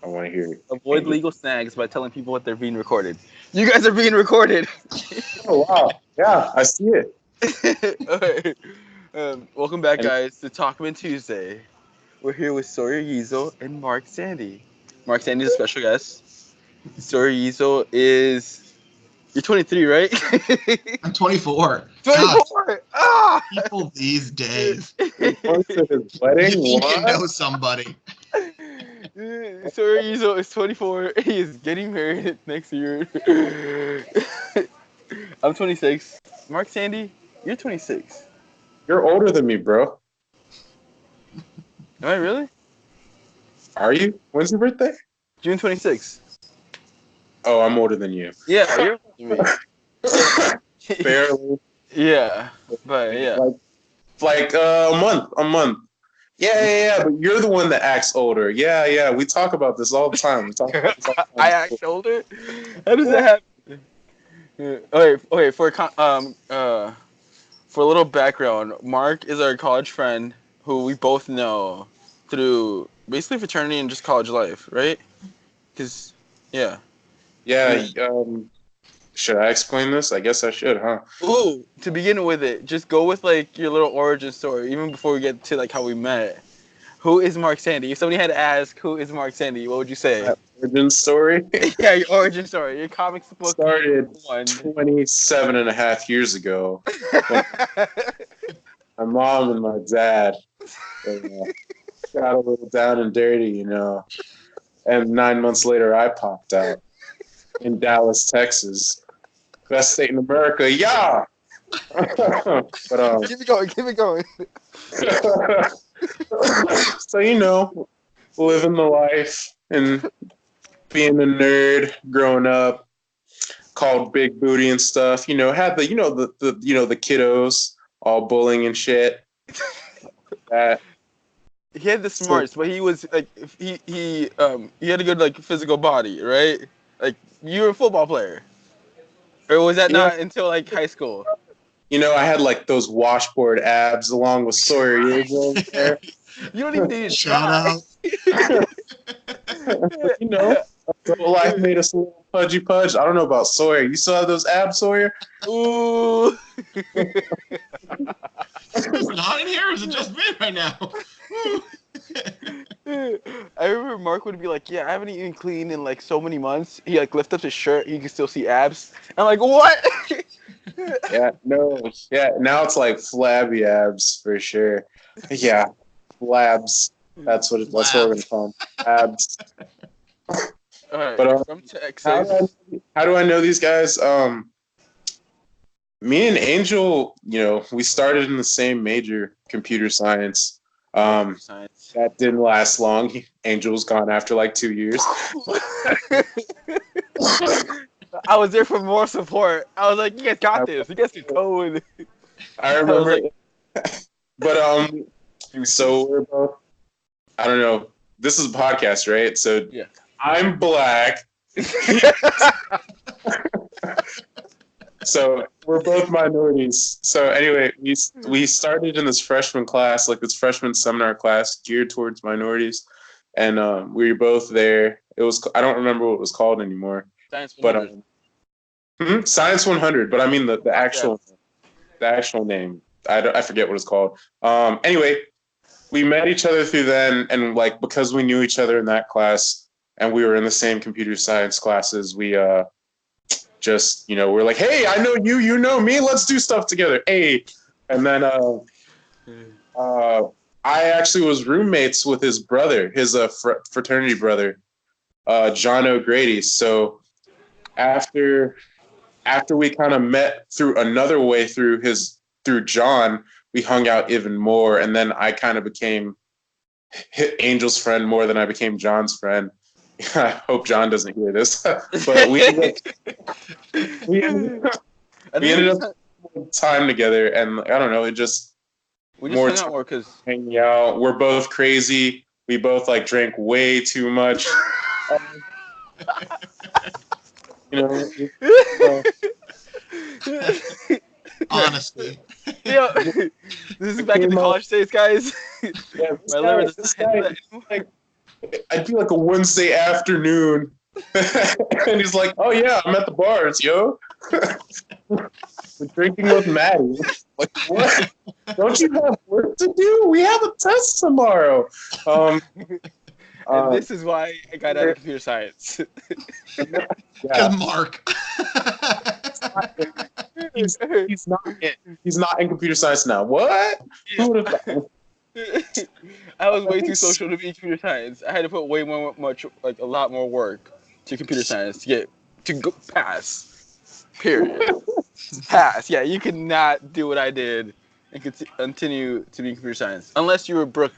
I want to hear it. Avoid legal snags by telling people what they're being recorded. You guys are being recorded. Oh wow, yeah, I see it. Okay. Welcome back, And guys, to Talkman Tuesday. We're here with Sawyer Yeezel and Mark Sandy. Mark Sandy is a special guest. Sawyer Yeezel is... You're 23, right? I'm 24. God, 24! Ah! people these days. he goes to his You wedding. think you What? know somebody. Sawyer Yeezel is 24. He is getting married next year. I'm 26. Mark Sandy, you're 26. You're older than me, bro. Am I really? Are you? When's your birthday? June 26th. Oh, I'm older than you. Yeah, you're older than me. Barely. Yeah, but yeah. Like a month. Yeah. But you're the one that acts older. Yeah. We talk about this all the time. I act older? How does that happen? Okay, for a little background, Mark is our college friend who we both know through basically fraternity and just college life, right? Because, yeah. Yeah. Should I explain this? I guess I should, huh? Ooh, to begin with it, just go with like your little origin story, even before we get to like how we met. Who is Mark Sandy? If somebody had to ask who is Mark Sandy, what would you say? My origin story Yeah, your origin story, your comics book. started one. 27 and a half years ago. My mom and my dad got a little down and dirty, you know. And 9 months later, I popped out in Dallas, Texas. Best state in America, yeah. But Keep it going. so you know, living the life and being a nerd growing up, called big booty and stuff. You know, had the the kiddos all bullying and shit. That He had the smarts, but he was like he had a good like physical body, right? Like you were a football player, or was that not until like high school? You know, I had like those washboard abs along with Sawyer Yeagle there. You don't even need to Shout out. But, you know, life made us a little pudgy pudge. I don't know about Sawyer. You still have those abs, Sawyer? Ooh. Is it hot in here? Or is it just me right now? I remember Mark would be like, "Yeah, I haven't eaten clean in like so many months." He like lift up his shirt, you can still see abs. I'm like, "What?" Yeah, no, yeah. Now it's like flabby abs for sure. Yeah, flabs. That's what we're gonna call them. Abs. All right, But from Texas. how do I know these guys? Me and Angel, you know, we started in the same major, computer science. Science. That didn't last long. Angel was gone after like 2 years. I was there for more support. I was like, "You guys got this. You guys can go." And I remember. like, But so we're both. I don't know. This is a podcast, right? So yeah. I'm black. So we're both minorities. So anyway, we started in this freshman class, like this freshman seminar class geared towards minorities, and we were both there. It was I don't remember what it was called anymore. Science 100. But Science 100. But I mean the actual name. I forget what it's called. Anyway, we met each other through then, and like because we knew each other in that class, and we were in the same computer science classes, we just, you know, we're like, hey, I know you, you know me, let's do stuff together. Hey. And then I actually was roommates with his brother, his fraternity brother, John O'Grady. So after we kind of met through another way through John, we hung out even more. And then I kind of became Angel's friend more than I became John's friend. I hope John doesn't hear this, but we ended up time together, and I don't know, it just we just hung out more because hanging out. We're both crazy. We both like drank way too much. You know. Honestly. Yeah, this is back in the college days, guys. Yeah, this guy, I'd be like a Wednesday afternoon, and he's like, "Oh yeah, I'm at the bars, yo. We're drinking with Maddie." Like, what? Don't you have work to do? We have a test tomorrow. And this is why I got out of computer science. Yeah. Mark. He's not in computer science now. What? Who would have thought? I was way too social to be in computer science. I had to put way a lot more work to computer science to pass. Period. Pass. Yeah, you could not do what I did and continue to be in computer science unless you were Brooke.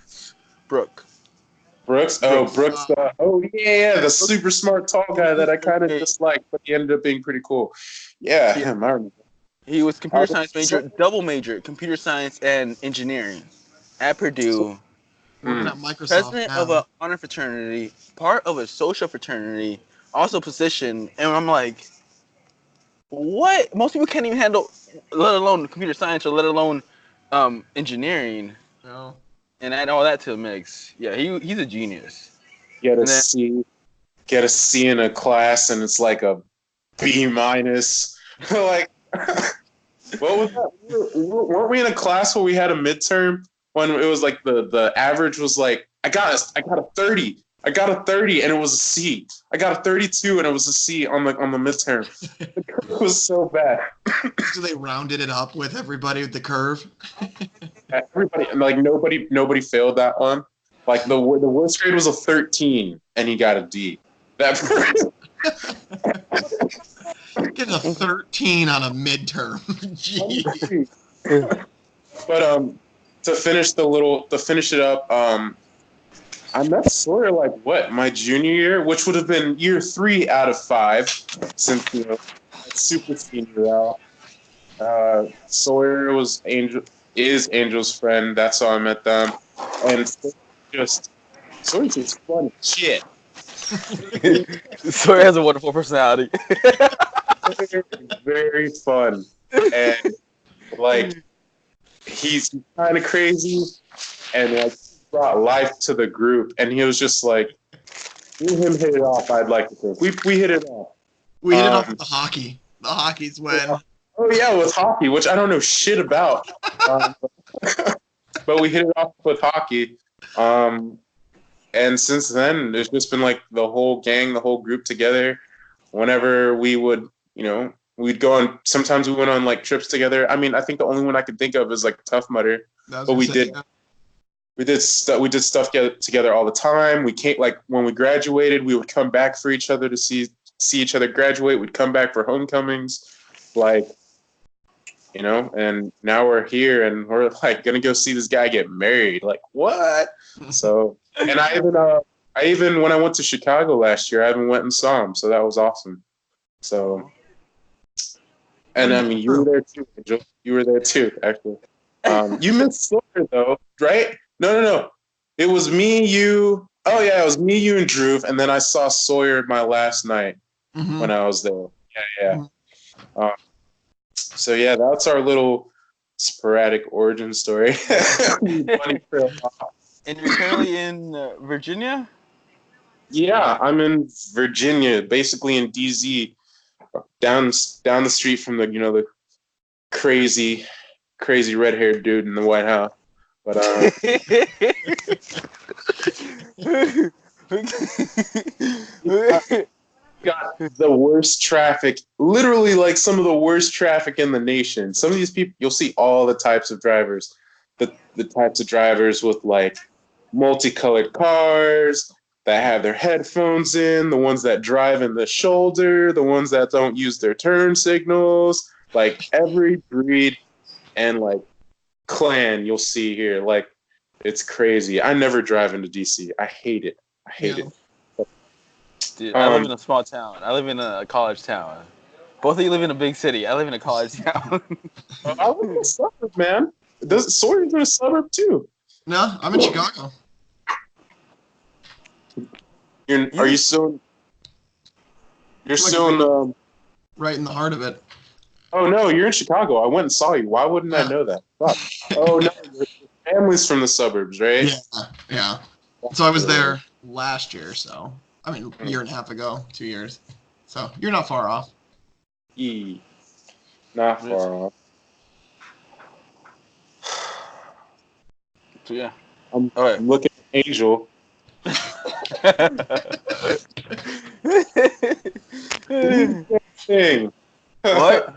Brooks? Oh, Brooks. Yeah, the super smart tall guy that I kind of disliked, but he ended up being pretty cool. Yeah, him. I remember. He was computer science major, double major, computer science and engineering at Purdue. Working at Microsoft President now. of an honor fraternity, part of a social fraternity, also position, and I'm like, what? Most people can't even handle, let alone computer science or let alone engineering. No. And add all that to the mix. Yeah, he's a genius. Get a C in a class, and it's like a B minus. Like, what was that? Weren't we in a class where we had a midterm when it was like the average was like I got a 30. I got a 30 and it was a C. I got a 32 and it was a C on the midterm. The curve was so bad. So they rounded it up with everybody with the curve. Everybody, like nobody failed that one. Like the worst grade was a 13 and he got a D. That Getting a 13 on a midterm. Jeez. But to finish it up, I met Sawyer like my junior year, which would have been year 3 out of 5, since super senior out. Sawyer is Angel's friend. That's how I met them, and Sawyer's just fun as shit. Sawyer has a wonderful personality. Very fun, and like he's kind of crazy, and like brought life to the group. And he was just like, me and him hit it off. I'd like to think we hit it off. We hit it off with the hockey. The hockey's when. Oh yeah, with hockey, which I don't know shit about, but we hit it off with hockey. And since then, there's just been like the whole gang, the whole group together. Whenever we would, we'd go on. Sometimes we went on like trips together. I mean, I think the only one I could think of is like Tough Mudder, but we did stuff together all the time. We came like when we graduated, we would come back for each other to see each other graduate. We'd come back for homecomings, like. And now we're here and we're like gonna go see this guy get married. Like what? So, and I even when I went to Chicago last year, I even went and saw him. So that was awesome. So, and I mean, you were there too, Angel. You were there too, actually. You missed Sawyer though, right? No. It was me, you. Oh yeah, it was me, you, and Drew. And then I saw Sawyer my last night when I was there. Yeah. So yeah, that's our little sporadic origin story. And you're currently in Virginia? Yeah, I'm in Virginia, basically in DZ, down the street from the crazy red-haired dude in the White House. But got the worst traffic, literally like some of the worst traffic in the nation. Some of these people, you'll see all the types of drivers, the types of drivers with like multicolored cars that have their headphones in, the ones that drive in the shoulder, the ones that don't use their turn signals, like every breed and like clan you'll see here. Like it's crazy. I never drive into DC. I hate it. It. Dude, I live in a small town. I live in a college town. Both of you live in a big city. I live in a college town. I live in a suburb, man. Sawyer's in a suburb too. No, I'm in Chicago. Are you still? You're still in right in the heart of it. Oh no, you're in Chicago. I went and saw you. Why wouldn't I know that? Oh no, your family's from the suburbs, right? Yeah. So I was there last year, so I mean, a year and a half ago, 2 years. So you're not far off. Not far off. So yeah. I'm All right. looking at Angel. Thing. What?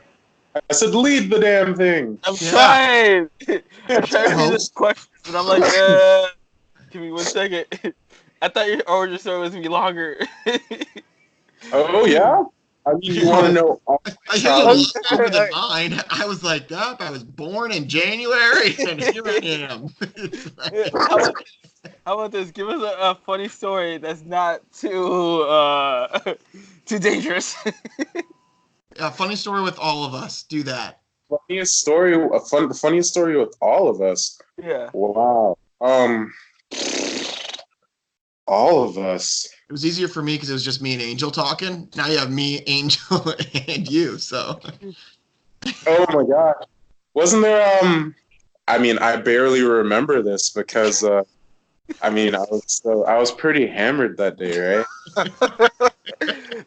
I said, lead the damn thing. I'm Yeah. trying. I'm trying to read this Host. question, but I'm like, give me 1 second. I thought your origin story was gonna be longer. Oh yeah. I mean, you want to know all my Yours childhood? was longer than mine. I was like, yup, I was born in January, and here I am. It's like- How about this? Give us a funny story that's not too too dangerous. A funny story with all of us. Do that. Funniest story, the funniest story with all of us. Yeah. Wow. All of us. It was easier for me because it was just me and Angel talking. Now you have me, Angel, and you. So Oh my god. Wasn't there? I mean, I barely remember this because I mean, I was pretty hammered that day, right?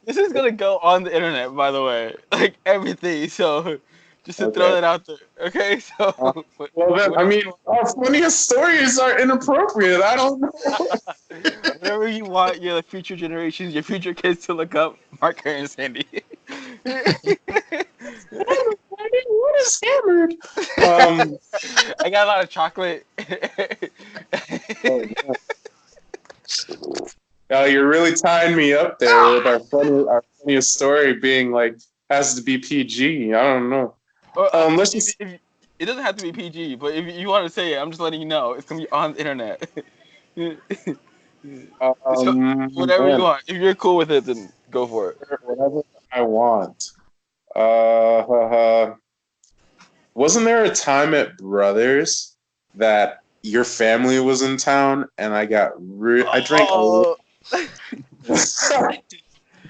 This is gonna go on the internet, by the way. Like everything. So just to throw Okay. that out there. Okay, so Well, then, I mean, our funniest stories are inappropriate. I don't know. whatever you want your future generations, your future kids to look up, Mark and Sandy. What is hammered? I got a lot of chocolate. Oh, yeah. You're really tying me up there with our funniest story being like has to be PG. I don't know. Well, Let's just. it doesn't have to be PG, but if you want to say it, I'm just letting you know it's gonna be on the internet. So, whatever you Man, want. If you're cool with it, then go for it. whatever I want. Wasn't there a time at Brothers that your family was in town and I got I drank a lot.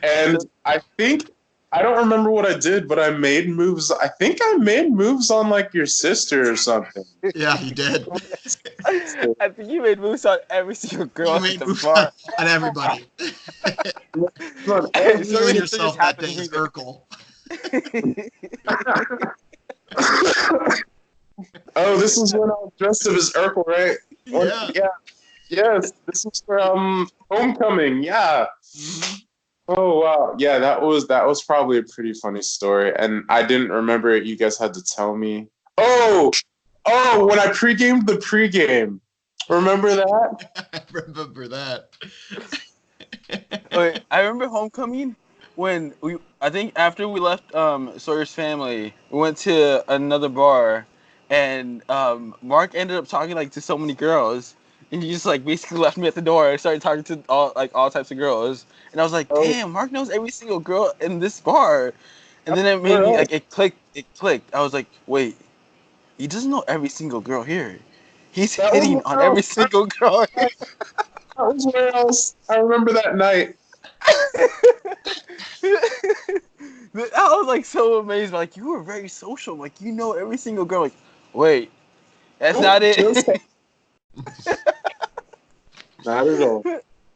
And I think I don't remember what I did, but I made moves. I think I made moves on like your sister or something. yeah, you did. I think you made moves on every single girl You at made the moves bar. on everybody. So You many and things yourself just that happened day to is me. Urkel. Oh, this is when I was dressed up as Urkel, right? Yeah. Yes. This was for homecoming. Yeah. Mhm. Oh wow. Yeah, that was probably a pretty funny story, and I didn't remember it. You guys had to tell me. Oh, when I pre-gamed the pregame. Remember that? I remember that. Wait, I remember homecoming when I think after we left Sawyer's family, we went to another bar, and Mark ended up talking like to so many girls, and he just like basically left me at the door and started talking to all types of girls, and I was like, Oh, damn, Mark knows every single girl in this bar, and then it made me girl. like it clicked. I was like, wait, he doesn't know every single girl here. He's That was hitting when on I every was, single girl. that was where I was. I remember that night. I was like so amazed. Like you were very social. Like you know every single girl. Like wait, that's Oh, not just it. not at all.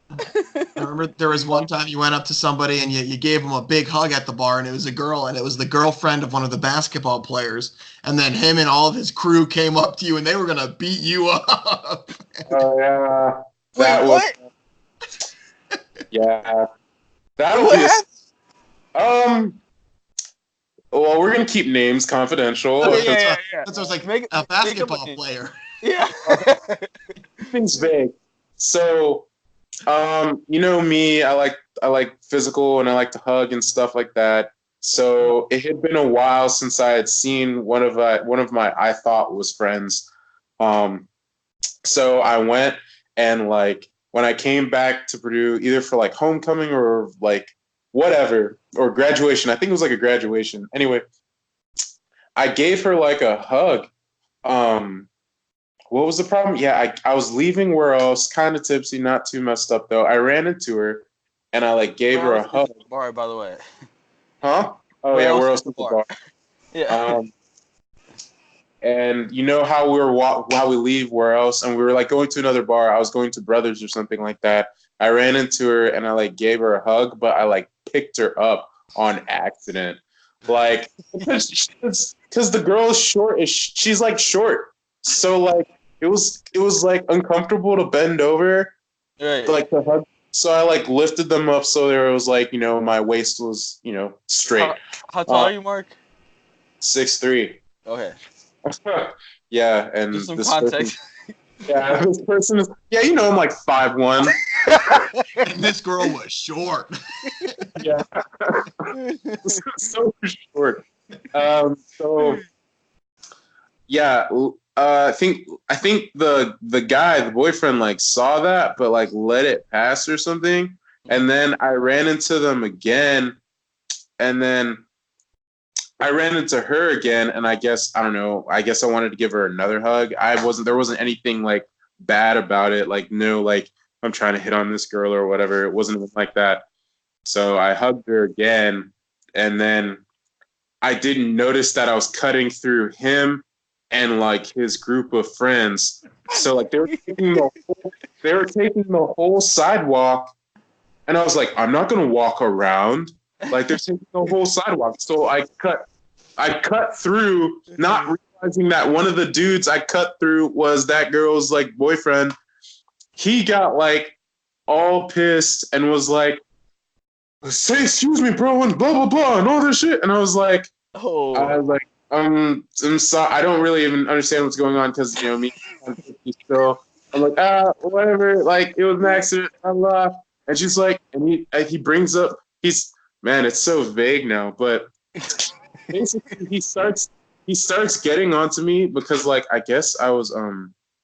I remember there was one time you went up to somebody and you gave them a big hug at the bar, and it was a girl, and it was the girlfriend of one of the basketball players. And then him and all of his crew came up to you, and they were gonna beat you up. Oh yeah. Wait, That was what? yeah. That'll What be happened? well, we're gonna keep names confidential. Okay, Because yeah. That's what I was like, Make it- a make basketball up a- player. Yeah. things vague. So, you know me, I like physical and I like to hug and stuff like that. So it had been a while since I had seen one of my I thought was friends. So I went and like when I came back to Purdue, either for like homecoming or like whatever or graduation. I think it was like a graduation. Anyway, I gave her like a hug. Um, What was the problem? Yeah, I was leaving where I was kind of tipsy, not too messed up though. I ran into her and I like gave her Where a else is hug. the bar, by the way? Huh? Oh Where yeah, else where is else the was the bar? bar? Yeah. Um, And you know how how we leave where else, and we were like going to another bar. I was going to Brothers or something like that. I ran into her and I like gave her a hug, but I like picked her up on accident, like because the girl is short. She's like short, so like it was like uncomfortable to bend over, Right. like to hug. So I like lifted them up so there was like my waist was straight. How tall are you, Mark? 6'3". Okay. Yeah, and Just some this person, context. yeah, this person is, yeah, I'm like 5'1". And this girl was short. Yeah, so short. So yeah, I think the guy, the boyfriend, like saw that, but like let it pass or something, and then I ran into them again, and then I ran into her again, and I guess I don't know. I guess I wanted to give her another hug. There wasn't anything like bad about it. Like no, like I'm trying to hit on this girl or whatever. It wasn't even like that. So I hugged her again, and then I didn't notice that I was cutting through him and like his group of friends. So like they were taking the whole sidewalk, and I was like, I'm not gonna walk around. Like they're taking the whole sidewalk. So I cut through, not realizing that one of the dudes I cut through was that girl's like boyfriend. He got like all pissed and was like, "Say excuse me, bro," and blah blah blah and all this shit. And I was like, Oh. I'm sorry. I don't really even understand what's going on because me. So I'm like, whatever. Like it was an accident. I laughed, and she's like, and he brings up, man, it's so vague now, but basically he starts getting onto me because like I guess I was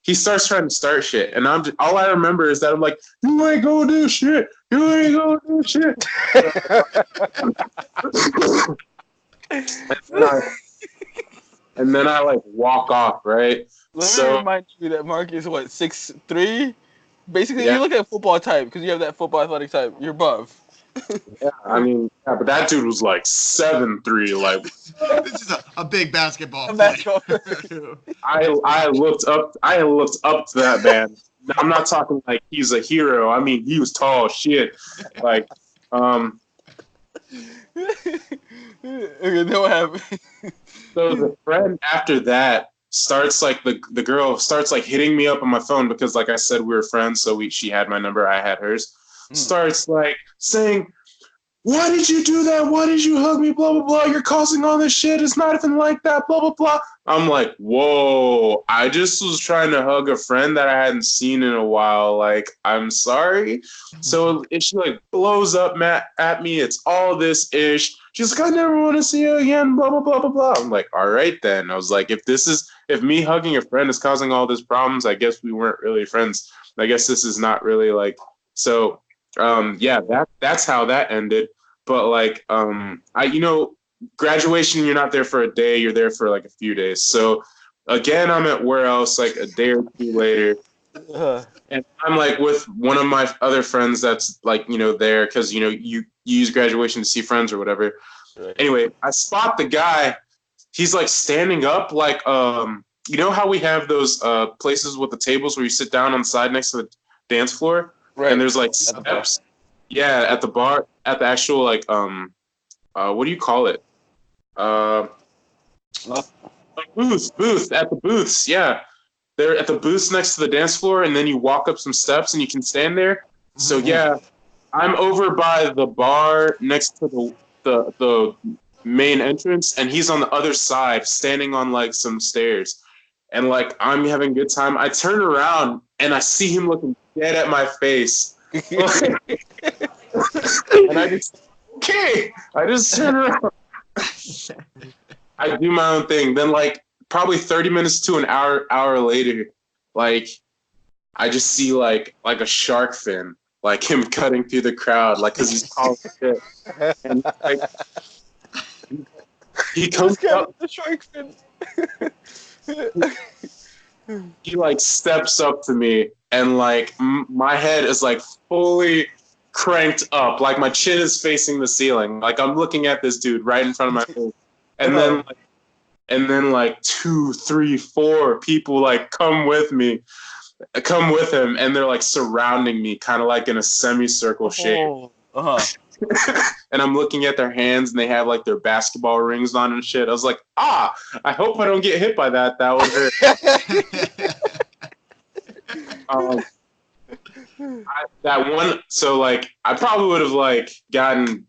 he starts trying to start shit, and all I remember is that I'm like, you ain't gonna do shit. You ain't gonna do shit. And then I like walk off, right? Let me So remind you that Mark is what, 6'3"? Basically, yeah, you look at football type because you have that football athletic type. You're buff. yeah. I mean, yeah, but that dude was like 7'3". Like This is a big basketball A player. basketball I looked up to that man. I'm not talking like he's a hero. I mean, he was tall as shit. Like, Okay, then what happened? so the friend after that starts like the girl starts like hitting me up on my phone because like I said we were friends, so she had my number, I had hers. Starts like saying, "Why did you do that? Why did you hug me? Blah blah blah. You're causing all this shit. It's not even like that. Blah blah blah." I'm like, whoa! I just was trying to hug a friend that I hadn't seen in a while. Like, I'm sorry. So she like blows up at me. It's all this ish. She's like, "I never want to see you again." Blah blah blah blah blah. I'm like, all right then. I was like, if me hugging a friend is causing all these problems, I guess we weren't really friends. I guess this is not really like so. Yeah, that's how that ended. But like, graduation, you're not there for a day, you're there for like a few days. So again, I'm at where else like a day or two later, and I'm like with one of my other friends that's like there because you use graduation to see friends or whatever. Right. Anyway, I spot the guy. He's like standing up like you know how we have those places with the tables where you sit down on the side next to the dance floor, Right. and there's like At the bar. steps. Yeah, at the bar, at the actual like what do you call it? Booth at the booths. Yeah, they're at the booths next to the dance floor, and then you walk up some steps and you can stand there. So yeah, I'm over by the bar next to the main entrance, and he's on the other side, standing on like some stairs, and like I'm having a good time. I turn around and I see him looking dead at my face, and I just turn around. I do my own thing. Then like probably 30 minutes to an hour later, like I just see like a shark fin, like him cutting through the crowd, like because he's tall as shit. And like he comes up, the shark fin. he like steps up to me, and like my head is like fully cranked up, like my chin is facing the ceiling, like I'm looking at this dude right in front of my face, and then like, and then like 2, 3, 4 people like come with him, and they're like surrounding me, kind of like in a semicircle shape. And I'm looking at their hands, and they have like their basketball rings on and shit. I was like, I hope I don't get hit by that. That would hurt. I probably would have like gotten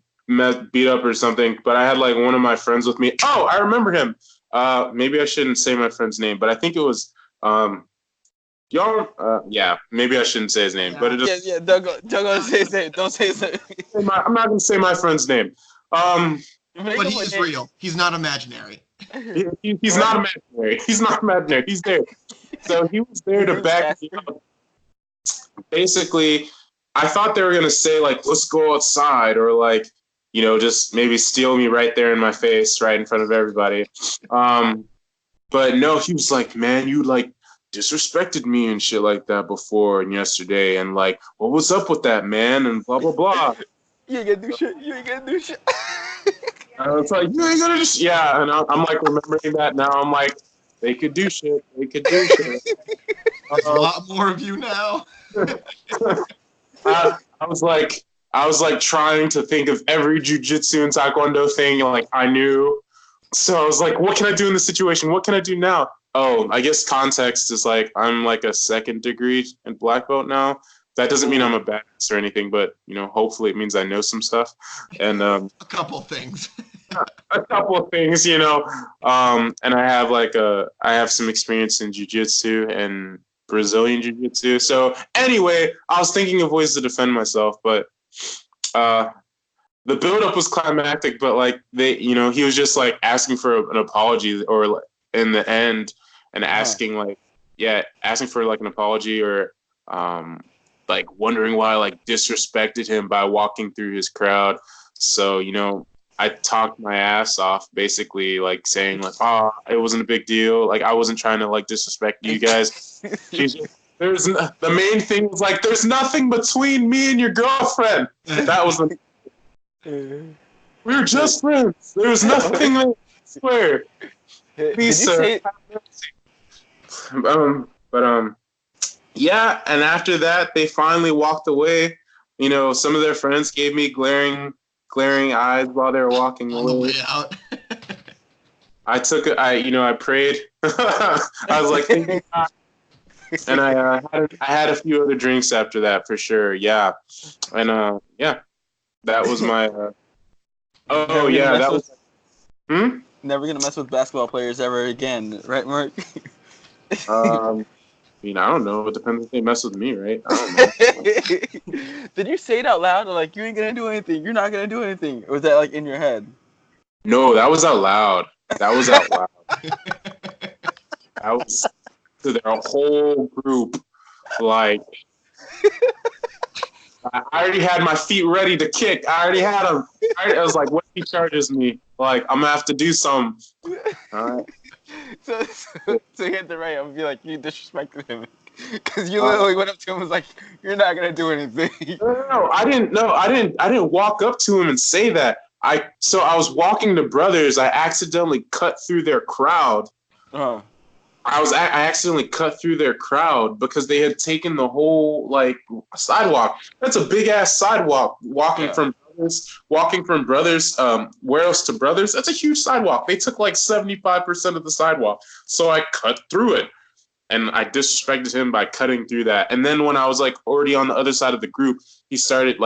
beat up or something, but I had like one of my friends with me. Oh, I remember him. Maybe I shouldn't say my friend's name, but I think it was yeah, maybe I shouldn't say his name, but it just Don't say his name. Don't say his name. I'm not gonna say my friend's name. But he is real. He's not imaginary. He's not imaginary. He's not imaginary. He's there. So he was there to back me up. Basically, I thought they were gonna say like, "Let's go outside," or like, just maybe steal me right there in my face, right in front of everybody. But no, he was like, "Man, you like disrespected me and shit like that before and yesterday, and like, what was up with that, man?" And blah blah blah. You ain't gonna do shit. You ain't gonna do shit. It's like, you ain't gonna do shit. Yeah, and I'm like remembering that now. I'm like, they could do shit. They could do shit. There's a lot more of you now. I was like trying to think of every jujitsu and taekwondo thing like I knew. So I was like, what can I do in this situation? What can I do now? Oh, I guess context is like I'm like a 2nd degree in black belt now. That doesn't mean I'm a badass or anything, but hopefully it means I know some stuff. And a couple things. A couple of things, and I have some experience in jiu-jitsu and Brazilian jiu-jitsu. So anyway, I was thinking of ways to defend myself, but the build-up was climactic, but like he was just like asking for an apology, or in the end, and asking for like an apology, or like wondering why I like disrespected him by walking through his crowd. So I talked my ass off, basically like saying like, it wasn't a big deal. Like I wasn't trying to like disrespect you guys. The main thing was like, there's nothing between me and your girlfriend. That was we were just friends. There was nothing. I swear. Please, sir. Yeah. And after that, they finally walked away. Some of their friends gave me glaring eyes while they were walking away. On the way out. I took it. I prayed. I was like, thank you, God. And I had a few other drinks after that for sure. Yeah, and that was my. That was. Never gonna mess with basketball players ever again, right, Mark? I don't know. It depends if they mess with me, right? I don't know. Did you say it out loud? Or like, you ain't gonna do anything. You're not gonna do anything. Or was that like in your head? No, that was out loud. That was to their whole group. Like, I already had my feet ready to kick. I already had them. I was like, what if he charges me? Like, I'm gonna have to do something. All right. So you had the right. I'm gonna be like, you disrespected him because you literally went up to him and was like, you're not gonna do anything. No, I didn't walk up to him and say that. So I was walking to Brothers. I accidentally cut through their crowd. I accidentally cut through their crowd because they had taken the whole like sidewalk. That's a big ass sidewalk. Walking from Brothers, warehouse to Brothers. That's a huge sidewalk. They took like 75% of the sidewalk. So I cut through it, and I disrespected him by cutting through that. And then when I was like already on the other side of the group, they started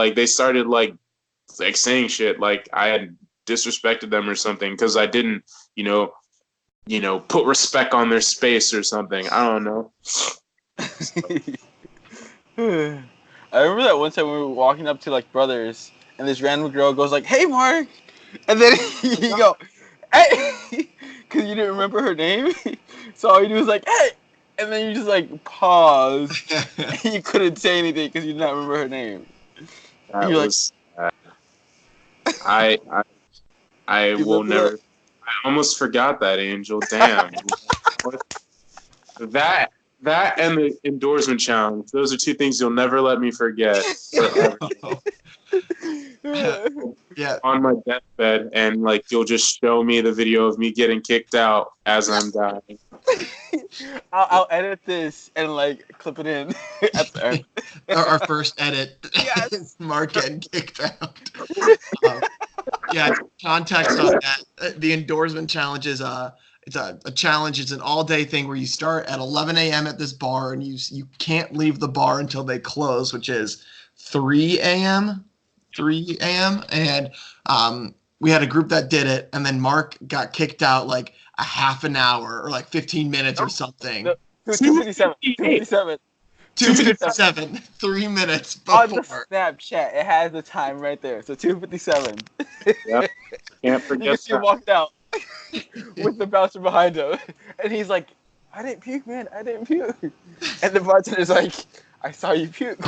saying shit like I had disrespected them or something because I didn't, put respect on their space or something. I don't know. I remember that one time we were walking up to like Brothers, and this random girl goes like, "Hey, Mark," and then you go, "Hey," because you didn't remember her name. So all you do is like, "Hey," and then you just like pause. You couldn't say anything because you did not remember her name. That was. I will never. I almost forgot that, Angel. Damn. That and the endorsement challenge. Those are two things you'll never let me forget. Yeah. on my deathbed, and like you'll just show me the video of me getting kicked out as I'm dying. I'll edit this and like clip it in at the end. Our first edit Yes. is Mark getting kicked out. Yeah, context on that. The endorsement challenge is it's a challenge. It's an all-day thing where you start at 11 a.m. at this bar and you can't leave the bar until they close, which is 3 a.m. 3 a.m. And we had a group that did it, and then Mark got kicked out like a half an hour or like 15 minutes or something. No, 257. 257. 257, 3 minutes On the before. Snapchat, it has the time right there. So 257. Yep. Can't You forget can see him that. walking out with the bouncer behind him. And he's like, I didn't puke, man. I didn't puke. And the bartender's like, I saw you puke.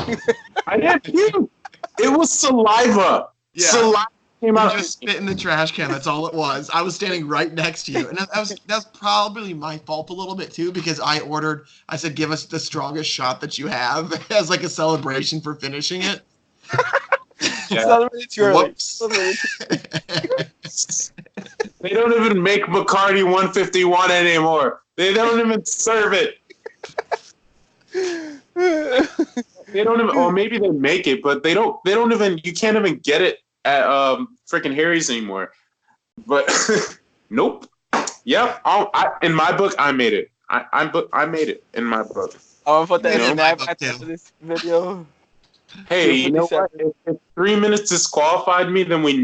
I didn't puke. It was saliva. Yeah. Saliva came You out. just spit in the trash can. That's all it was. I was standing right next to you, and that's probably my fault a little bit too, because I said, give us the strongest shot that you have as like a celebration for finishing it. Yeah. Celebrate too early. Whoops. They don't even make Bacardi 151 anymore. They don't even serve it. They don't even, or maybe they make it, but they don't even, you can't even get it at freaking Harry's anymore. But nope. Yep. In my book, I made it. I made it in my book. I'm gonna put that Yeah, in my the book at the too. end of this video. Hey, you know what? 257. If 3 minutes disqualified me, then we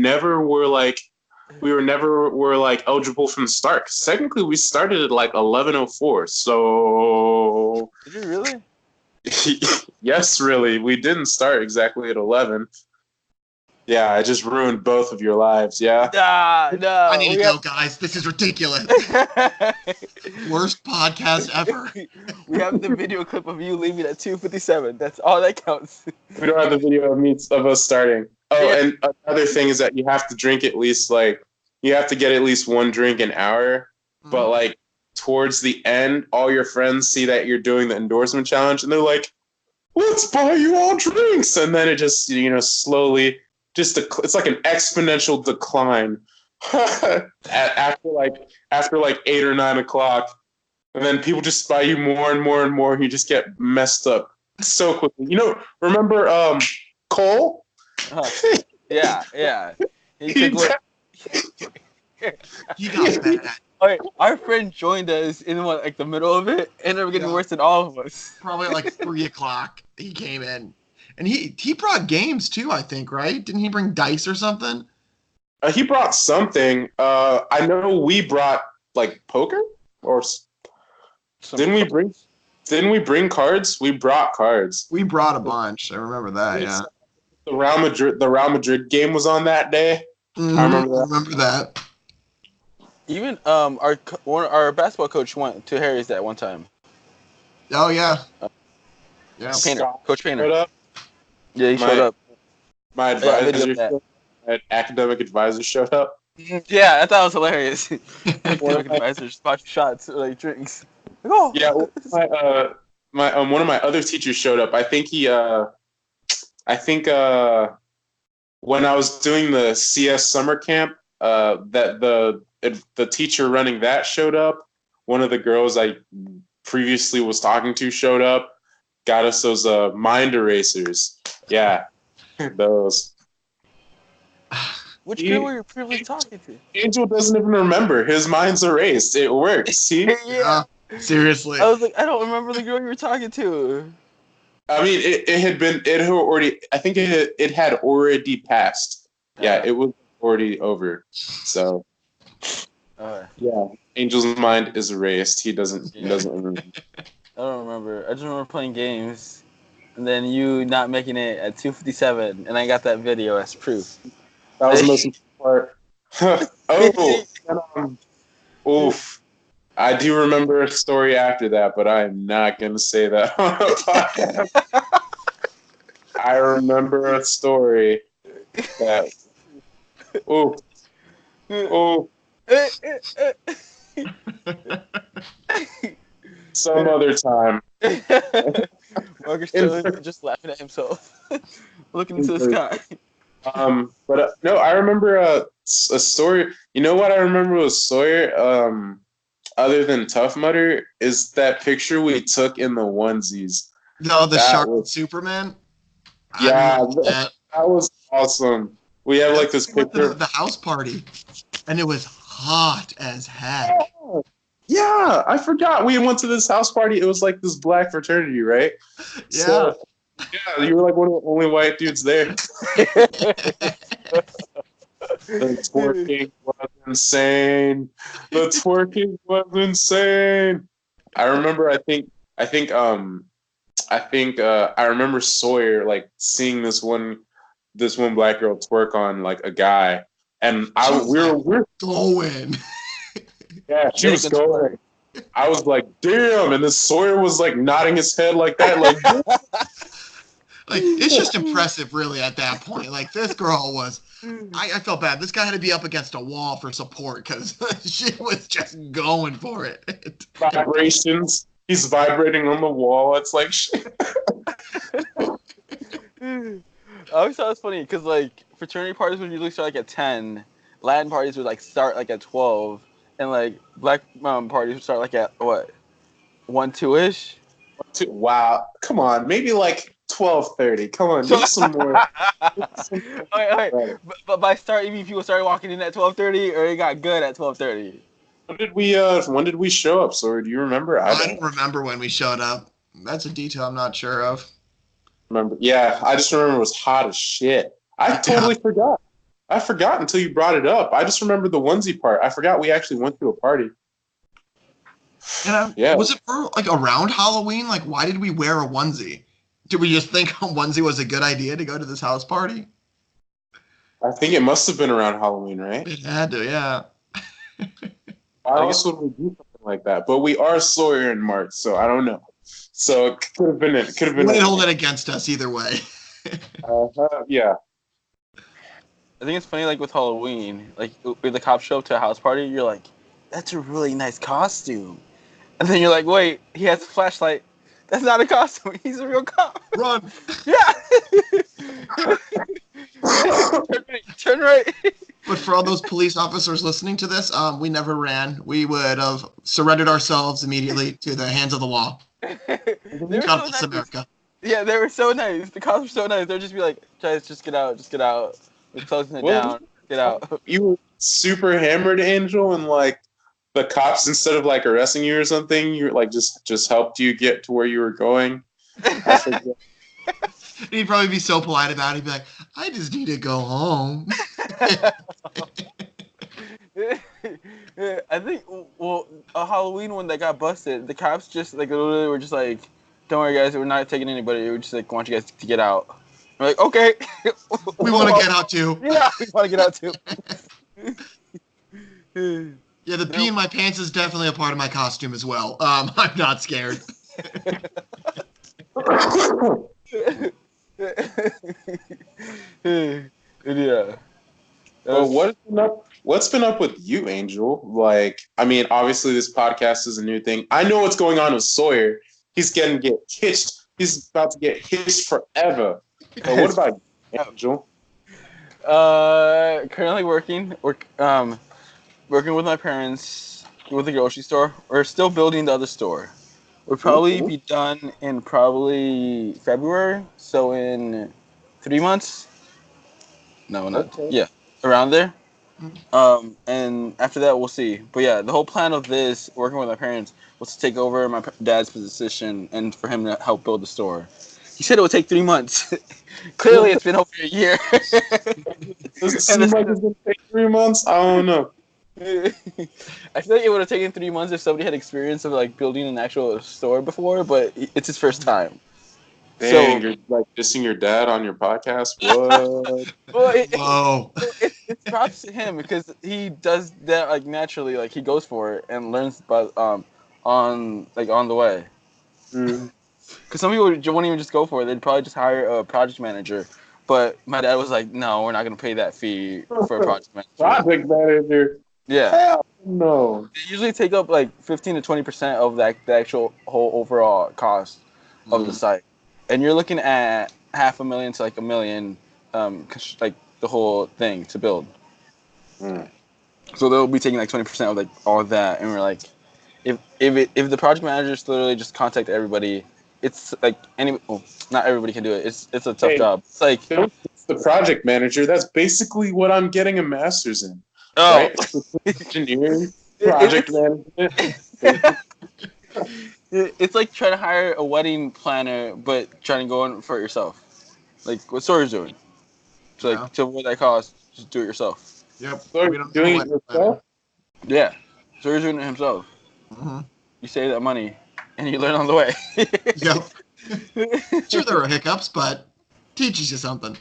were never like eligible from the start. 'Cause technically, we started at like 11:04. So Did you really? yes, really, we didn't start exactly at 11. Yeah, I just ruined both of your lives. Yeah. No. I need to go, guys. This is ridiculous. Worst podcast ever. We have the video clip of you leaving at 2:57. That's all that counts. We don't have the video of us starting. Oh, Yeah. and another thing is that you have to drink at least you have to get at least one drink an hour. But like towards the end, all your friends see that you're doing the endorsement challenge, and they're like, "Let's buy you all drinks," and then it just slowly it's like an exponential decline after like 8 or 9 o'clock, and then people just buy you more and more and more, and you just get messed up so quickly. Remember Cole? Yeah. He took away- He got bad. Okay, our friend joined us in the middle of it, and they're getting worse than all of us. Probably like 3 o'clock. He came in, and he brought games too. I think, right? Didn't he bring dice or something? He brought something. I know we brought like poker, or didn't we bring cards? We brought cards. We brought a bunch. I remember that. Yeah. The Real Madrid game was on that day. Mhm, I remember that. Even our basketball coach went to Harry's that one time. Oh yeah. Yeah. Coach Painter. Showed up. Yeah, he showed up. My Yeah, video advisor, of that. my academic advisor showed up. Yeah, I thought it was hilarious. Academic advisors bought shots or like drinks. Like, oh. Yeah, one of my other teachers showed up. I think when I was doing the CS summer camp, that the teacher running that showed up. One of the girls I previously was talking to showed up, got us those mind erasers. Yeah, those. Which girl were you previously talking to? Angel doesn't even remember. His mind's erased. It works. See? Yeah. Seriously. I was like, I don't remember the girl you were talking to. I mean, it had already. I think it had already passed. Yeah, it was already over. So, yeah, Angel's mind is erased. He doesn't remember. I don't remember. I just remember playing games, and then you not making it at 2:57, and I got that video as proof. That was the most important part. Oof. I do remember a story after that, but I am not going to say that on a podcast. I remember a story that. Oof. Oof. Some other time. Marcus still just laughing at himself, looking into the sky. But no, I remember a story. You know what I remember with Sawyer? Other than Tough Mudder, is that picture we took in the onesies. No, the That shark was with Superman. I yeah, remember that. that was awesome. We have like That's this when we went to picture. the house party, and it was hot as heck. Yeah, I forgot. We went to this house party. It was like this black fraternity, right? Yeah. So yeah, you were like one of the only white dudes there. The twerking was insane. The twerking was insane. I remember. I remember Sawyer like seeing this one black girl twerk on like a guy, and She I was we like were going. yeah, she was Jamaican going. I was like, damn, and then Sawyer was like nodding his head like that, like Like, it's just impressive, really, at that point. Like, this girl was. I felt bad. This guy had to be up against a wall for support because she was just going for it. vibrations. He's vibrating on the wall. It's like I always thought it was funny because like fraternity parties would usually start like at 10, Latin parties would like start like at 12, and like black parties would start like at what 1, 2-ish. wow, come on, maybe like 12:30. Come on, give us some more. Okay. But by start, you mean people started walking in at 12:30, or it got good at 12:30? When did we show up? So do you remember? I I don't don't remember when we showed up. That's a detail I'm not sure of. remember. Yeah, I just remember it was hot as shit. I totally forgot. I forgot until you brought it up. I just remember the onesie part. I forgot we actually went to a party. And Yeah, was it for like around Halloween? Like, why did we wear a onesie? Did we just think a onesie was a good idea to go to this house party? I think it must have been around Halloween, right? It had to, yeah. Why I else guess would we do something like that? But we are Sawyer and Mark, so I don't know. So it could have been it. Could have been Wouldn't it. hold it against us either way. Yeah. I think it's funny like with Halloween, like if the cops show up to a house party, you're like, that's a really nice costume, and then you're like, wait, he has a flashlight. That's not a costume. He's a real cop. Run. Yeah. Turn right. But for all those police officers listening to this, we never ran. We would have surrendered ourselves immediately to the hands of the law. They were God so bless nice. America. Yeah, they were so nice. The cops were so nice. They'd just be like, guys, just get out, just get out. We're closing it Well, down. Get out. you were super hammered, Angel, and like the cops, instead of like arresting you or something, you like just helped you get to where you were going. I forget. He'd probably be so polite about it. He'd be like, I just need to go home. I think, well, a Halloween one that got busted, the cops just like literally were just like, don't worry guys, we're not taking anybody. We were just like, want you guys to get out. We're like, okay. We want to get out too. Yeah, we want to get out too. Yeah, the pee in my pants is definitely a part of my costume as well. I'm not scared. Yeah. Well, what's been up with you, Angel? Like, I mean, obviously this podcast is a new thing. I know what's going on with Sawyer. He's gonna get hitched. He's about to get hitched forever. But what about you, Angel? Currently working with my parents with the grocery store. We're still building the other store. We'll probably be done in probably February, so in 3 months. No, not Okay. yeah, around there. And after that, we'll see. But yeah, the whole plan of this, working with my parents, was to take over my dad's position and for him to help build the store. He said it would take 3 months. Clearly, it's been over a year. Does it seem like it's gonna take 3 months? I don't know. I feel like it would have taken 3 months if somebody had experience of like building an actual store before, but it's his first time. Dang, So, you're like dissing your dad on your podcast. What? well, Whoa. it's props to him because he does that like naturally, like he goes for it and learns about on the way. Mm. Because some people won't even just go for it; they'd probably just hire a project manager. But my dad was like, "No, we're not gonna pay that fee for a project manager." Project manager. Yeah, Hell no. they usually take up like 15 to 20% of the actual whole overall cost of the site, and you're looking at $500,000 to like $1 million, like the the whole thing to build. Mm. So they'll be taking like 20% of like all of that, and we're like, if the project managers literally just contact everybody, it's like not everybody can do it. It's a tough Hey, job. It's like, don't it's the project manager. That's basically what I'm getting a master's in, oh, right? Engineering, it- project management. it's like trying to hire a wedding planner, but trying to go in for it yourself. Like what Sawyer's doing. So Yeah. like to avoid that cost, just do it yourself. Yep. So We don't have a doing it wedding yourself? Yeah, Sawyer's doing it himself. planner. You save that money, and you learn on the way. Yep. Sure, there were hiccups, but teaches you something.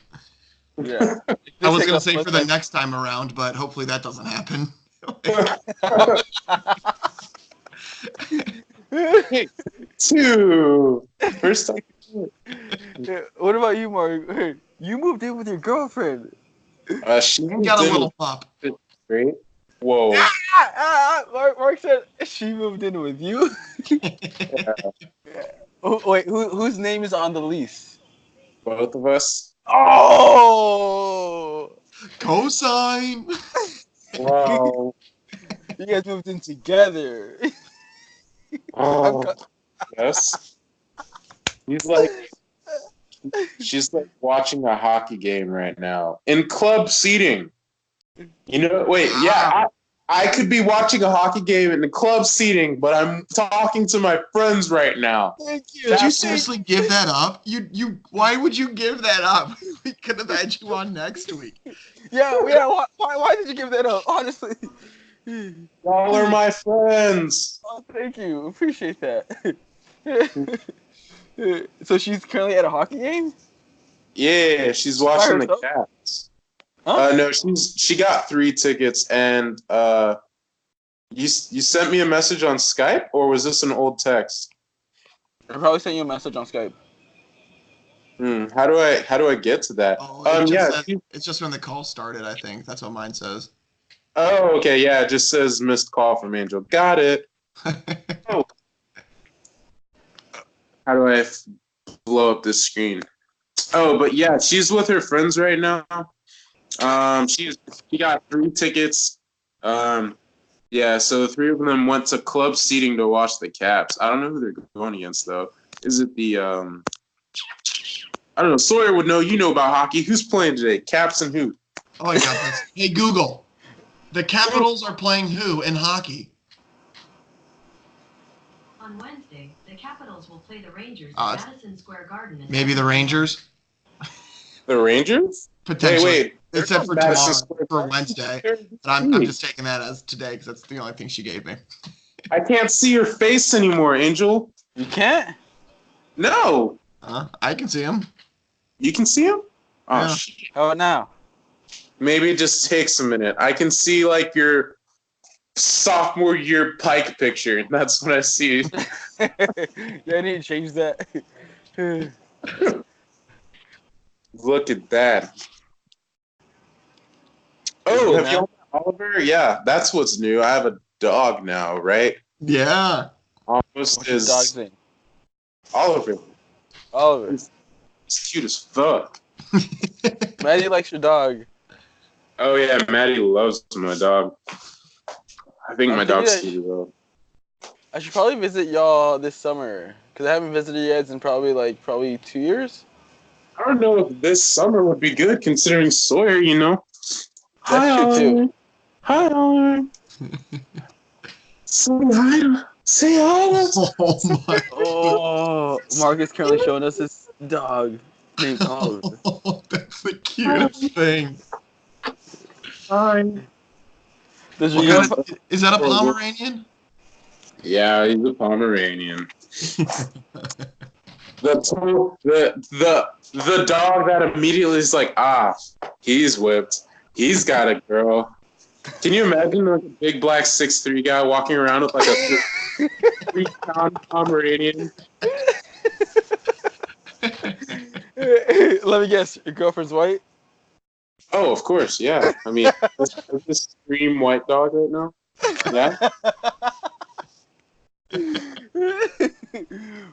Yeah. I was gonna say for the next time around, but hopefully that doesn't happen. Hey, two. First time. What about you, Mark? Hey, you moved in with your girlfriend. She You got a did little pup. great. Whoa. Mark said she moved in with you. Oh, wait, whose name is on the lease? Both of us. Oh, Cosine. Wow. you guys moved in together. Oh, yes. She's like watching a hockey game right now in club seating. Wait, yeah, I could be watching a hockey game in the club seating, but I'm talking to my friends right now. Thank you. Did you seriously give that up? You why would you give that up? We could have had you on next week. Yeah. Why did you give that up? Honestly. Y'all are my friends. Oh, thank you. Appreciate that. So she's currently at a hockey game? Yeah, she's By watching the herself? Cats. Huh? No, she got 3 tickets, and you sent me a message on Skype, or was this an old text? I probably sent you a message on Skype. How do I get to that? Oh, it just Yeah. says, it's just when the call started, I think. That's what mine says. Oh, okay, yeah. It just says missed call from Angel. Got it. Oh, how do I blow up this screen? Oh, but yeah, she's with her friends right now. She got 3 tickets. Yeah, so the 3 of them went to club seating to watch the Caps. I don't know who they're going against though. Is it the I don't know. Sawyer would know. You know about hockey. Who's playing today? Caps and who? Oh, I got this. Hey, Google. The Capitals are playing who in hockey? On Wednesday, the Capitals will play the Rangers at Madison Square Garden. Maybe the Rangers? The Rangers? Potentially. Wait. It said for Madison tomorrow, Square for Garden. Wednesday. But I'm just taking that as today because that's the only thing she gave me. I can't see your face anymore, Angel. You can't? No. I can see him. You can see him? Oh, Yeah. shit. How about now? Maybe it just takes a minute. I can see like your sophomore year Pike picture. That's what I see. Yeah, I need to change that. Look at that. Oh, good have now? you met Oliver? Yeah, that's what's new. I have a dog now, right? Yeah. Almost What's your dog's is name? Oliver. Oliver. He's cute as fuck. Maddie likes your dog. Oh yeah, Maddie loves my dog. I think I'm my thinking dog's that- cute as well. I should probably visit y'all this summer because I haven't visited you guys in probably 2 years. I don't know if this summer would be good considering Sawyer, you know. That's true too. Hi, Oliver. Say hi. Say hi. Oh my. Oh, Mark is currently showing us his dog named Oliver. Oh, that's the cutest thing. Hi. Does What your kind of, is that a Pomeranian? Yeah, he's a Pomeranian. The dog that immediately is like, he's whipped. He's got a girl. Can you imagine like a big black 6'3" guy walking around with like a 3-pound Pomeranian? Let me guess, your girlfriend's white? Oh, of course, yeah. I mean, is this extreme white dog right now? Yeah.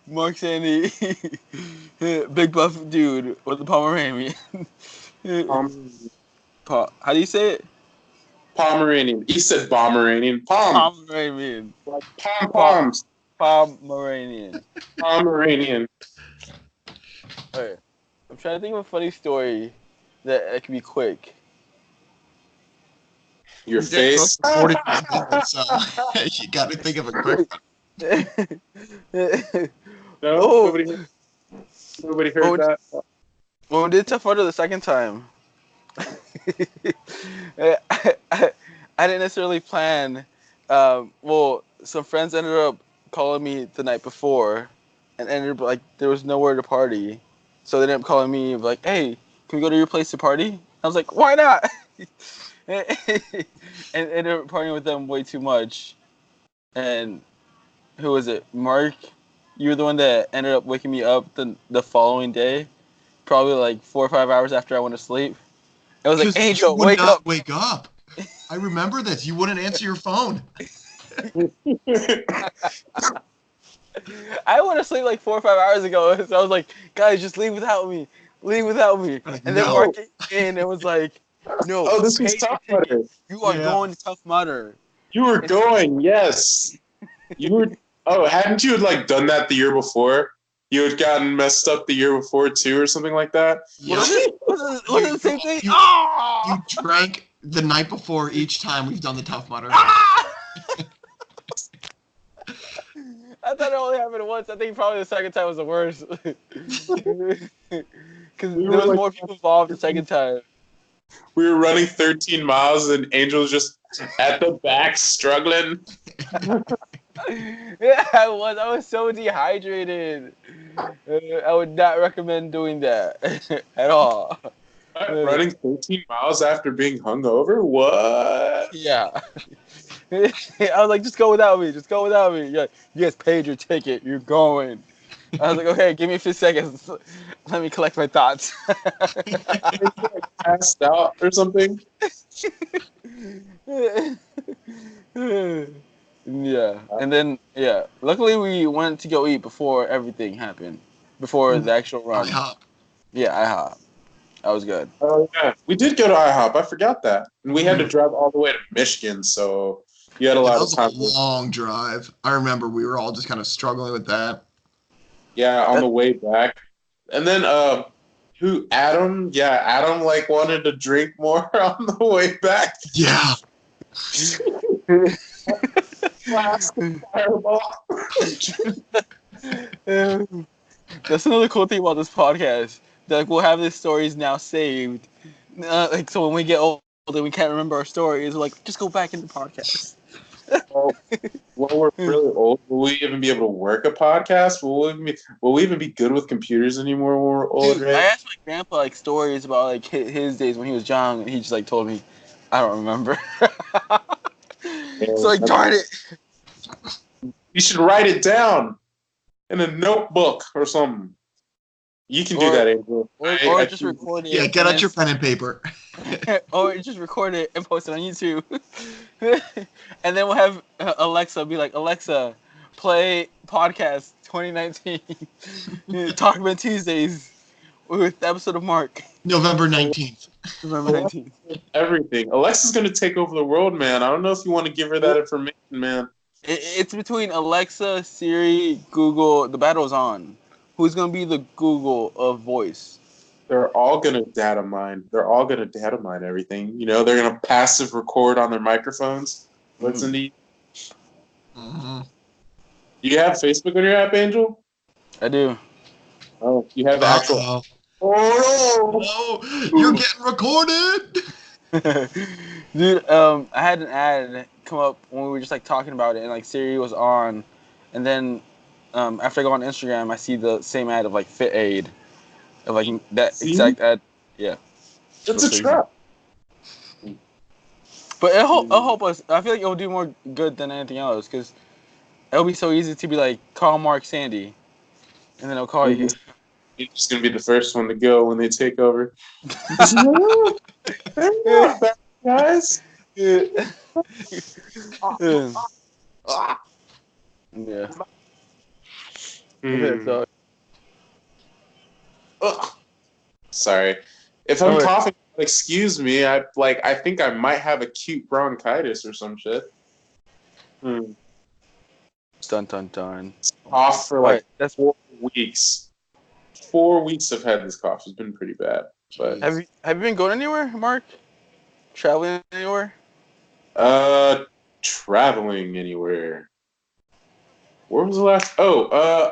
Mark Sandy, big buff dude with the Pomeranian. How do you say it? Pomeranian. He said Pomeranian. Pomeranian. Like pom-poms. Pomeranian. Pomeranian. Alright. I'm trying to think of a funny story that can be quick. Your We did face. close to 45 minutes, so you got to think of a quick one. No? Oh, Nobody heard that? when we did Tough Mudder the second time, I, I didn't necessarily plan. Well, some friends ended up calling me the night before, and ended up like there was nowhere to party, so they ended up calling me like, "Hey, can we go to your place to party?" I was like, "Why not?" and ended up partying with them way too much. And who was it? Mark, you were the one that ended up waking me up the following day, probably like 4 or 5 hours after I went to sleep. I was like, Because Angel, you would wake not up. wake up. I remember this. You wouldn't answer your phone. I went to sleep like 4 or 5 hours ago, so I was like, guys, just leave without me. Leave without me. Like, And then no. Mark came in and was like, no, Oh, this was pay your Tough ticket. Mudder. You are Yeah. going to Tough Mudder. You were going, yes. You were. Oh, hadn't you like done that the year before? You had gotten messed up the year before too, or something like that. Yep. Was it the same thing? You Ah! drank the night before each time we've done the Tough Mudder. Ah! I thought it only happened once. I think probably the second time was the worst. Because We there were was like- more people involved the second time. We were running 13 miles, and Angel's just at the back struggling. Yeah, I was. I was so dehydrated. I would not recommend doing that at all. Running 13 miles after being hungover? What? Yeah. I was like, just go without me. Just go without me. Yeah, you guys paid your ticket. You're going. I was like, okay, give me a few seconds. Let me collect my thoughts. Passed out or something? Yeah, and then luckily we went to go eat before everything happened, before the actual run. IHOP. Yeah, IHOP. That was good. Oh, yeah. We did go to IHOP. I forgot that. And we had to drive all the way to Michigan, so you had a Yeah, lot that of was time. a long drive. I remember we were all just kind of struggling with that. Yeah, on the way back. And then Adam? Yeah, Adam like wanted to drink more on the way back. Yeah. Flask of Fireball. That's another cool thing about this podcast. That like, we'll have these stories now saved. Like so when we get older, we can't remember our stories. We're like, just go back in the podcast. Well, when we're really old, will we even be able to work a podcast? Will we even be good with computers anymore when we're old, Dude, I right? asked my grandpa like stories about like his days when he was young, and he just like told me, I don't remember. So like, darn it. You should write it down in a notebook or something. You can do Or- that, Angel. Or just record it. Yeah, get and out your pen and paper. or just record it and post it on YouTube. And then we'll have Alexa be like, Alexa, play podcast 2019 Talkman Tuesdays with episode of Mark. November 19th. November 19th. Everything. Alexa's going to take over the world, man. I don't know if you want to give her that information, man. It's between Alexa, Siri, Google. The battle's on. Who's going to be the Google of voice? They're all going to data mine. They're all going to data mine everything. You know, they're going to passive record on their microphones. Listen to you. Mm-hmm. You have Facebook on your app, Angel? I do. Oh, you have the actual. Uh-oh. Oh, No, you're getting recorded. Dude, I had an ad come up when we were just like talking about it, and like Siri was on, and then after I go on Instagram, I see the same ad of like Fit Aid, of like that See? exact ad. Yeah, it's a trap. but it'll help us. I feel like it'll do more good than anything else because it'll be so easy to be like call Mark Sandy, and then it'll call you. You're just going to be the first one to go when they take over. They're not bad guys. Yeah. Hmm. So, Ugh. Sorry. If I'm Alright. coughing excuse me. I think I might have acute bronchitis or some shit. Hmm. Dun dun dun. Off for Alright, like that's 4 weeks. 4 weeks I've had this cough. It's been pretty bad. But have you been going anywhere, Mark? Traveling anywhere? traveling anywhere. Where was the last? Oh,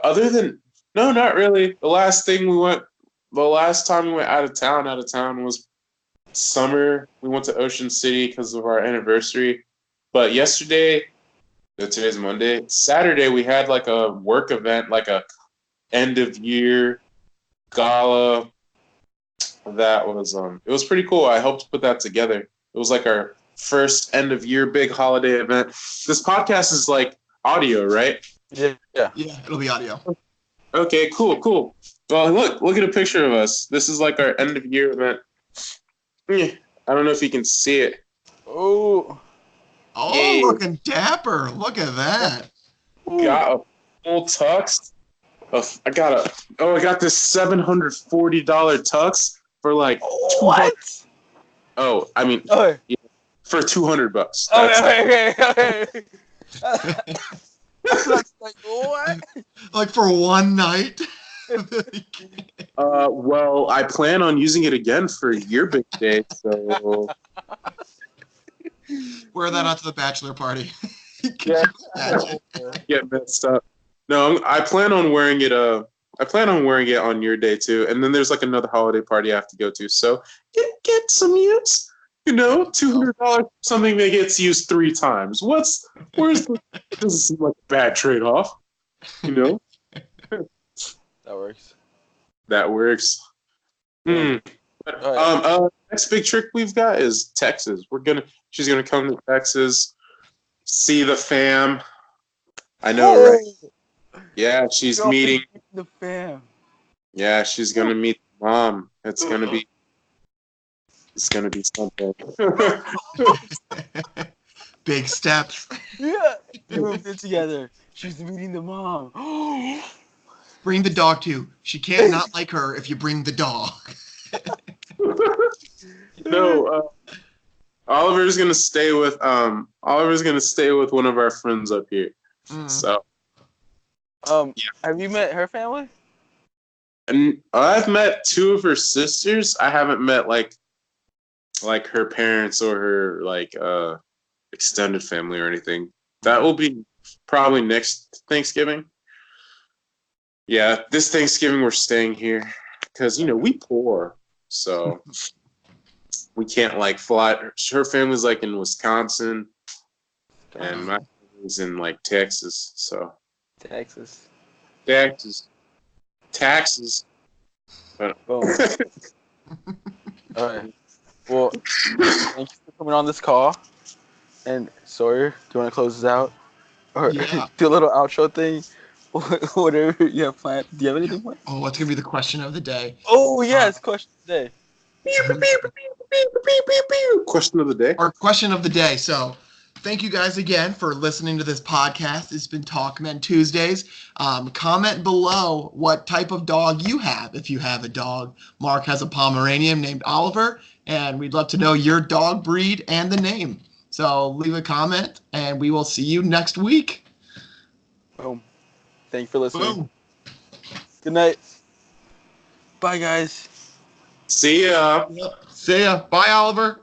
other than no, not really. The last time we went out of town was summer. We went to Ocean City because of our anniversary. But yesterday, today's Monday. Saturday we had like a work event, like a end of year gala. That was it was pretty cool. I helped put that together. It was like our first end of year big holiday event. This podcast is like audio, right? Yeah. Yeah, it'll be audio. Okay, cool. Well, look at a picture of us. This is like our end of year event. I don't know if you can see it. Oh. Oh, Yay. looking dapper. Look at that. Got a full tux. I got this $740 tux for like What? Oh, I mean, Okay. yeah, for $200. Okay. That's like what? Like for one night. Well, I plan on using it again for your big day, so Wear that out to the bachelor party. Yeah. Get messed up. No, I plan on wearing it. I plan on wearing it on your day too, and then there's like another holiday party I have to go to. So get some use. $200 something that gets used 3 times. Doesn't seem like a bad trade off. That works. That works. Next big trick we've got is Texas. She's gonna come to Texas, see the fam. I know, right? Yeah, she's meeting the fam. Yeah, she's gonna meet mom. It's gonna be something. Big steps. Yeah. They moved in together. She's meeting the mom. Bring the dog too. She can't not like her if you bring the dog. No, Oliver's gonna stay with one of our friends up here. So have you met her family? and I've met 2 of her sisters. I haven't met like her parents or her like extended family or anything. That will be probably next Thanksgiving. Yeah, this Thanksgiving we're staying here because we poor, so we can't like fly. Her family's like in Wisconsin, and my family's in like Texas. So Texas. Taxes. But, Boom. All right. Well, thank you for coming on this call. And Sawyer, do you want to close this out? Or Yeah. do a little outro thing? Whatever you have planned. Do you have anything planned? Oh, what's gonna be the question of the day? Oh, yes. Question of the day. Question of the day. Our question of the day. So, thank you guys again for listening to this podcast. It's been Talk Men Tuesdays. Comment below what type of dog you have, if you have a dog. Mark has a Pomeranian named Oliver, and we'd love to know your dog breed and the name. So leave a comment, and we will see you next week. Boom. Thank you for listening. Boom. Good night. Bye, guys. See ya. See ya. Bye, Oliver.